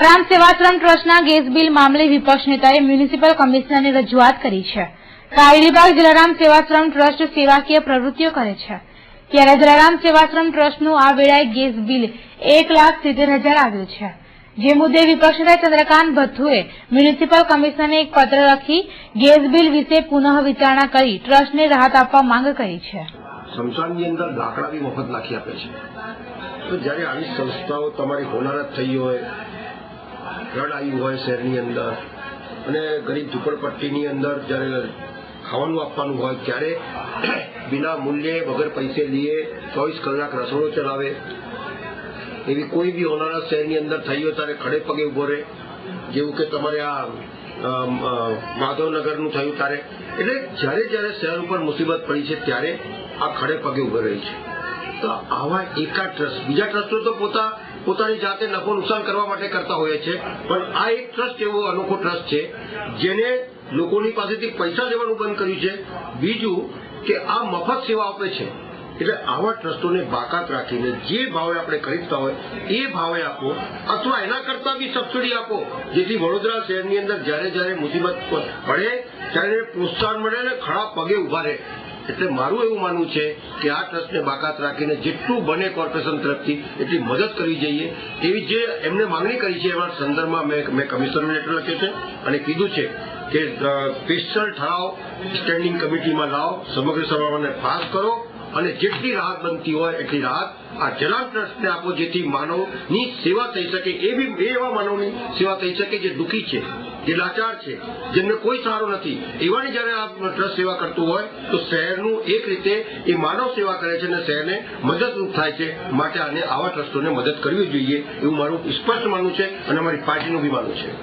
રામ સેવાશ્રમ ટ્રસ્ટના gas bill મામલે વિપક્ષ નેતાએ મ્યુનિસિપલ કમિશનરને રજૂઆત કરી છે. કાયરીબાગ જલારામ સેવાશ્રમ ટ્રસ્ટ સેવાકીય પ્રવૃત્તિઓ કરે છે, ત્યારે જલારામ સેવાશ્રમ ટ્રસ્ટનું આ વેળાએ ગેસ બિલ 1,70,000 આવ્યું છે. જે મુદ્દે વિપક્ષ નેતા ચંદ્રકાંત ભથ્થુએ મ્યુનિસિપલ કમિશનરને એક પત્ર લખી ગેસ બિલ વિશે પુનઃ વિચારણા કરી ટ્રસ્ટને રાહત આપવા માંગ કરી છે. શમશાનની અંદર લાકડા બી મફત નાખી આપે છે. તો જ્યારે આવી સંસ્થાઓ તમારી હોનારત થઈ હોય, ફ્લડ આવ્યું હોય શહેરની અંદર અને ગરીબ ઝૂંપડપટ્ટીની અંદર જ્યારે ખાવાનું આપવાનું હોય ત્યારે બિના મૂલ્યે વગર પૈસે લીએ 24 કલાક રસોડો ચલાવે, એવી કોઈ બી હોનારત શહેરની અંદર થઈ હોય ત્યારે ખડે પગે ઉભો રહે, જેવું કે તમારે આ માધવનગરનું થયું ત્યારે. એટલે જ્યારે જ્યારે શહેર ઉપર મુસીબત પડી છે ત્યારે આ ખડે પગે ઉભો રહી છે. તો આવા એકાદ ટ્રસ્ટ, બીજા ટ્રસ્ટો તો પોતાની જાતે નફો નુકસાન કરવા માટે કરતા હોય છે, પણ આ એક ટ્રસ્ટ એવો અનોખો ટ્રસ્ટ છે જેને લોકોની પાસેથી પૈસા લેવાનું બંધ કર્યું છે. બીજું કે આ મફત સેવા આપે છે. એટલે આવા ટ્રસ્ટોને બાકાત રાખીને જે ભાવે આપણે ખરીદતા હોય એ ભાવે આપો, અથવા એના કરતા બી સબસિડી આપો, જેથી વડોદરા શહેરની અંદર જ્યારે જ્યારે મુસીબત પડે ત્યારે પ્રોત્સાહન મળે અને ખડા પગે ઉભા રહે. એટલે મારું એવું માનવું છે કે આ ટ્રસ્ટને બાકાત રાખીને જેટલું બને કોર્પોરેશન તરફથી એટલી મદદ કરવી જોઈએ. એવી જે એમને માંગણી કરી છે એવા સંદર્ભમાં મેં કમિશનરને લેટર લખ્યો છે અને કીધું છે કે સ્પેશિયલ ઠરાવ સ્ટેન્ડિંગ કમિટીમાં લાવો, સમગ્ર સભાને પાસ કરો અને જેટલી રાહત બનતી હોય એટલી રાહત આ જલારામ ટ્રસ્ટને આપો, જેથી માનવની સેવા થઈ શકે. એવા માનવની સેવા થઈ શકે જે દુઃખી છે, જે લાચાર છે, જેમને કોઈ સહારો નથી. એવાની જયારે આ ટ્રસ્ટ સેવા કરતું હોય તો શહેરનું એક રીતે એ માનવ સેવા કરે છે અને શહેરને મદદરૂપ થાય છે. માટે આવા ટ્રસ્ટોને મદદ કરવી જોઈએ એવું મારું સ્પષ્ટ માનવું છે અને અમારી પાર્ટીનું બી માનવું છે.